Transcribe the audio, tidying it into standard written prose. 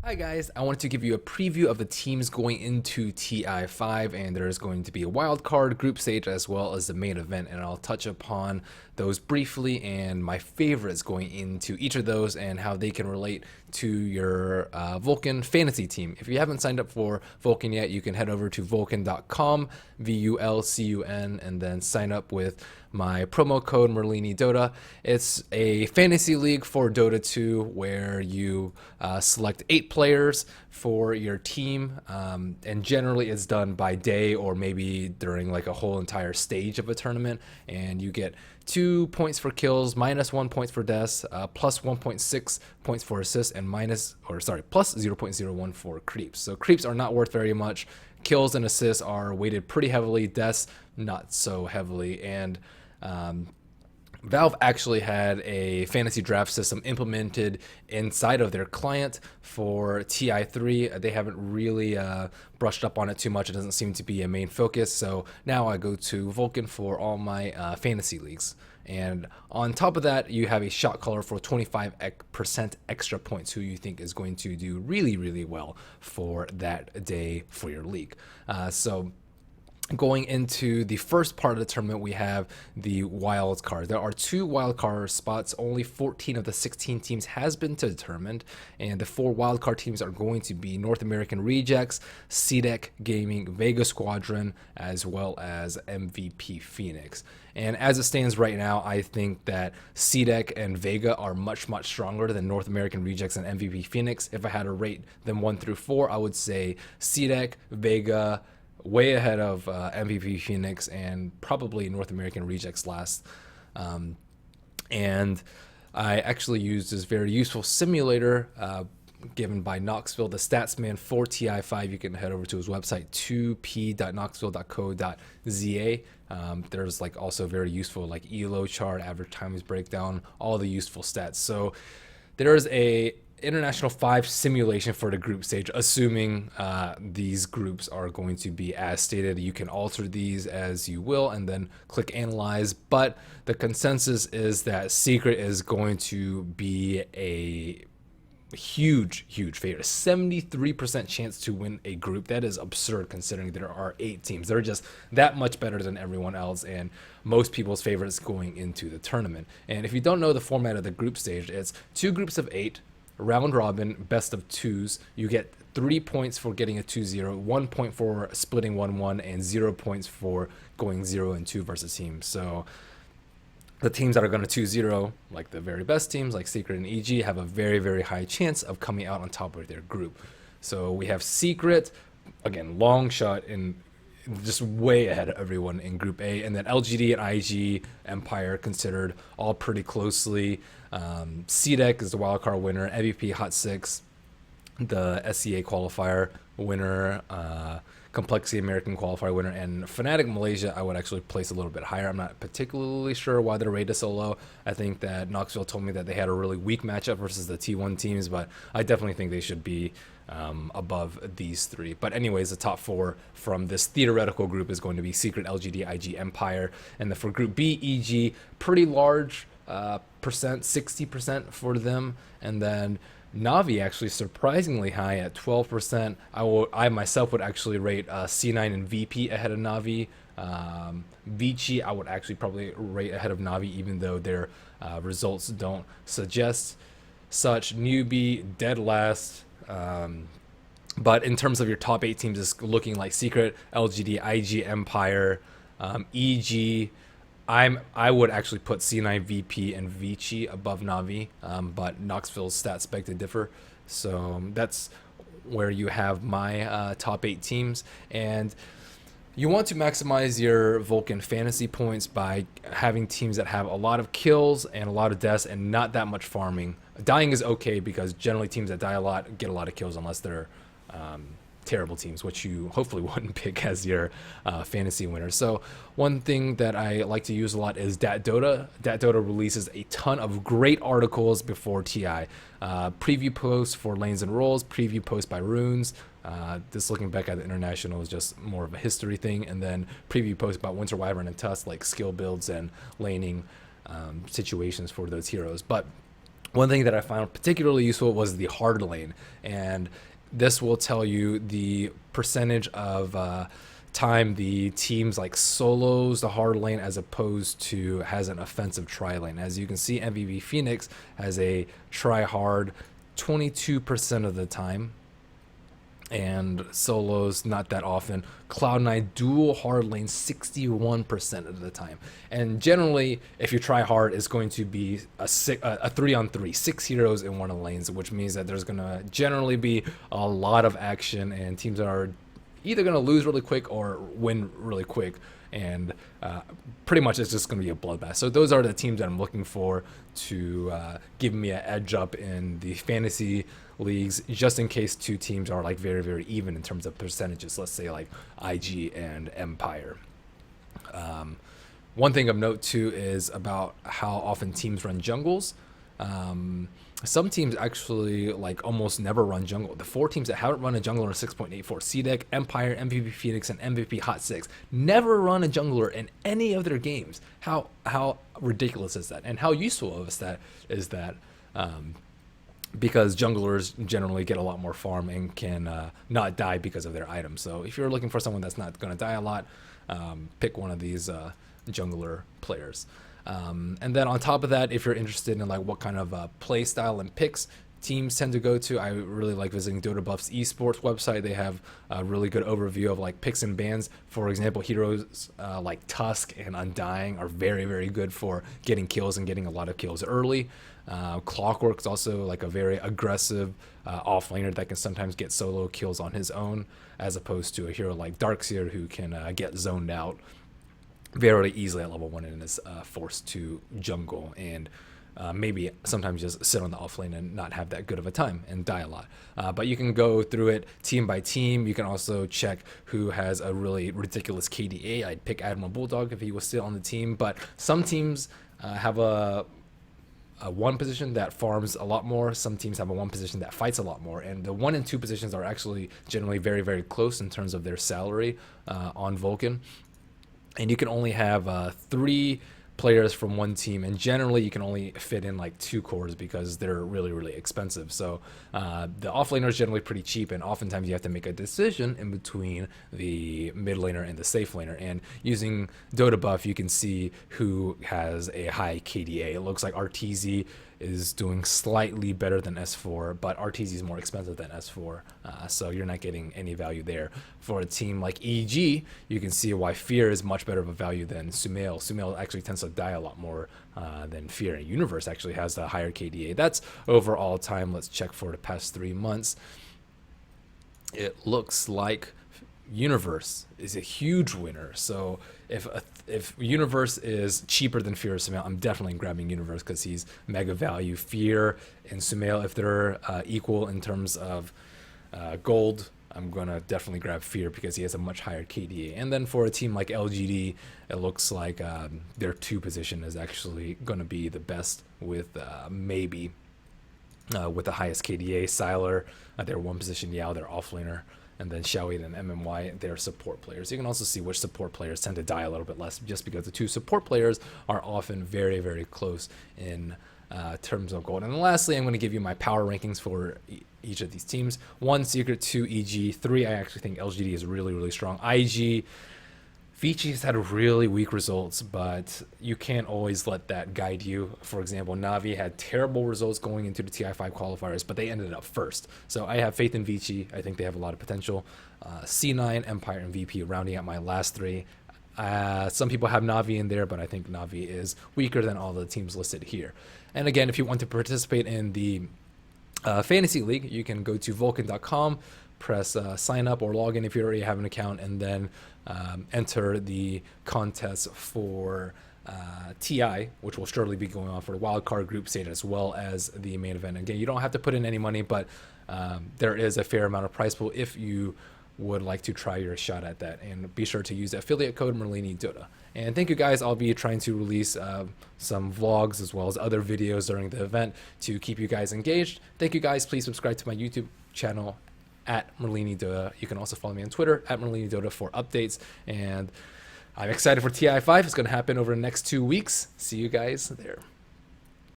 Hi guys, I wanted to give you a preview of the teams going into TI5, and there's going to be a wild card group stage as well as the main event, and I'll touch upon those briefly and my favorites going into each of those and how they can relate to your Vulcun fantasy team. If you haven't signed up for Vulcun yet, you can head over to vulcun.com, VULCUN, and then sign up with my promo code Merlini Dota. It's a fantasy league for Dota 2 where you select 8 players for your team, and generally it's done by day or maybe during like a whole entire stage of a tournament, and you get 2 points for kills, minus 1 points for deaths, plus 1.6 points for assists, and plus 0.01 for creeps. So creeps are not worth very much. Kills and assists are weighted pretty heavily, deaths not so heavily, and Valve actually had a fantasy draft system implemented inside of their client for TI3. They haven't really brushed up on it too much. It doesn't seem to be a main focus. So now I go to Vulcun for all my fantasy leagues. And on top of that, you have a shot caller for 25% extra points who you think is going to do really, really well for that day for your league. So going into the first part of the tournament, we have the wild card. There are 2 wild card spots. Only 14 of the 16 teams has been determined, and the 4 wild card teams are going to be North American Rejects, CDEC Gaming, Vega Squadron, as well as MVP Phoenix. And as it stands right now, I think that CDEC and Vega are much, much stronger than North American Rejects and MVP Phoenix. If I had to rate them 1 through 4, I would say CDEC, Vega, way ahead of MVP Phoenix, and probably North American Rejects last. And I actually used this very useful simulator given by Knoxville, the Statsman for TI5. You can head over to his website, 2p.knoxville.co.za. There's like also very useful like ELO chart, average times breakdown, all the useful stats. So there's a International 5 simulation for the group stage, assuming these groups are going to be as stated. You can alter these as you will and then click analyze, but the consensus is that Secret is going to be a huge favorite. 73% chance to win a group. That is absurd considering there are 8 teams. They're just that much better than everyone else and most people's favorites going into the tournament. And if you don't know the format of the group stage, it's 2 groups of 8, round robin, best of 2s. You get 3 points for getting a 2-0, 1 point for splitting 1-1, and 0 points for going 0-2 versus teams. So the teams that are going to 2-0, like the very best teams like Secret and EG, have a very, very high chance of coming out on top of their group. So we have Secret, again, long shot in just way ahead of everyone in Group A, and then LGD and IG Empire considered all pretty closely. CDEC is the wildcard winner, MVP Hot 6, the SCA qualifier winner, Complexity American qualifier winner, and Fnatic Malaysia I would actually place a little bit higher. I'm not particularly sure why they're rated so low. I think that Knoxville told me that they had a really weak matchup versus the T1 teams, but I definitely think they should be above these 3. But anyways, the top 4 from this theoretical group is going to be Secret, LGD, IG, Empire, and then for Group B, EG, pretty large percent, 60% for them, and then Navi actually surprisingly high at 12%. I myself would actually rate C9 and VP ahead of Navi. Vici I would actually probably rate ahead of Navi, even though their results don't suggest such. Newbie dead last. But in terms of your top 8 teams, it's looking like Secret, LGD, IG, Empire, EG. I would actually put C9, VP, and Vici above Navi, but Knoxville's stats beg to differ. So that's where you have my top 8 teams. And you want to maximize your Vulcun fantasy points by having teams that have a lot of kills and a lot of deaths and not that much farming. Dying is okay because generally teams that die a lot get a lot of kills unless they're terrible teams, which you hopefully wouldn't pick as your fantasy winner. So one thing that I like to use a lot is Dat Dota. Dat Dota releases a ton of great articles before TI. Preview posts for lanes and roles, preview posts by runes. This looking back at the international is just more of a history thing, and then preview posts about Winter Wyvern and Tusk, like skill builds and laning situations for those heroes. But One thing that I found particularly useful was the hard lane, and this will tell you the percentage of time the teams like solos the hard lane as opposed to has an offensive tri lane. As you can see, MVP Phoenix has a try hard 22% of the time, and solos not that often. Cloud9 dual hard lane 61% of the time. And generally, if you try hard, it's going to be a 3-on-3, 6 heroes in one of the lanes, which means that there's going to generally be a lot of action, and teams are either going to lose really quick or win really quick. And pretty much it's just going to be a bloodbath. So those are the teams that I'm looking for to give me an edge up in the fantasy leagues, just in case two teams are like very, very even in terms of percentages. Let's say like IG and Empire. One thing of note too is about how often teams run jungles. Some teams actually like almost never run jungle. The 4 teams that haven't run a jungler are 6.84. CDEC, Empire, MVP Phoenix, and MVP Hot 6 never run a jungler in any of their games. How ridiculous is that? And how useful is that? Because junglers generally get a lot more farm and can not die because of their items. So if you're looking for someone that's not going to die a lot, pick one of these jungler players. And then on top of that, if you're interested in like what kind of play style and picks teams tend to go to, I really like visiting Dota Buff's esports website. They have a really good overview of like picks and bans. For example, heroes like Tusk and Undying are very, very good for getting kills and getting a lot of kills early. Clockwork's also like a very aggressive offlaner that can sometimes get solo kills on his own, as opposed to a hero like Darkseer who can get zoned out very easily at level 1 and is forced to jungle and maybe sometimes just sit on the offlane and not have that good of a time and die a lot. But you can go through it team by team. You can also check who has a really ridiculous KDA. I'd pick Admiral Bulldog if he was still on the team, but some teams have a one position that farms a lot more. Some teams have a one position that fights a lot more, and the 1 and 2 positions are actually generally very, very close in terms of their salary on Vulcun. And you can only have 3 players from one team, and generally you can only fit in like 2 cores because they're really, really expensive. So the offlaner is generally pretty cheap, and oftentimes you have to make a decision in between the mid laner and the safe laner. And using Dota Buff, you can see who has a high KDA. It looks like RTZ is doing slightly better than S4, but RTZ is more expensive than S4, so you're not getting any value there. For a team like EG, you can see why Fear is much better of a value than Sumail. Sumail actually tends to die a lot more than Fear, and Universe actually has a higher KDA. That's overall time. Let's check for the past 3 months. It looks like Universe is a huge winner. So if Universe is cheaper than Fear or Sumail, I'm definitely grabbing Universe because he's mega value. Fear and Sumail, if they're equal in terms of gold, I'm gonna definitely grab Fear because he has a much higher KDA. And then for a team like LGD, it looks like their 2 position is actually gonna be the best with maybe with the highest KDA. Sylar, their 1 position, Yao, their offlaner, and then Xiaoyi and MMY, they're support players. You can also see which support players tend to die a little bit less, just because the 2 support players are often very, very close in terms of gold. And then lastly, I'm going to give you my power rankings for each of these teams. 1, Secret. 2, EG. 3, I actually think LGD is really, really strong. IG, Vichi's had really weak results, but you can't always let that guide you. For example, Navi had terrible results going into the TI5 qualifiers, but they ended up first. So I have faith in Vici. I think they have a lot of potential. C9, Empire, and VP rounding out my last 3. Some people have Navi in there, but I think Navi is weaker than all the teams listed here. And again, if you want to participate in the Fantasy League, you can go to Vulcun.com, press sign up or log in if you already have an account, and then enter the contest for TI, which will surely be going on for the wildcard group stage as well as the main event. Again, you don't have to put in any money, but there is a fair amount of prize pool if you would like to try your shot at that. And be sure to use the affiliate code Merlini Dota. And thank you guys. I'll be trying to release some vlogs as well as other videos during the event to keep you guys engaged. Thank you guys. Please subscribe to my YouTube channel at Merlini Dota. You can also follow me on Twitter at Merlini Dota for updates. And I'm excited for TI5. It's going to happen over the next 2 weeks. See you guys there.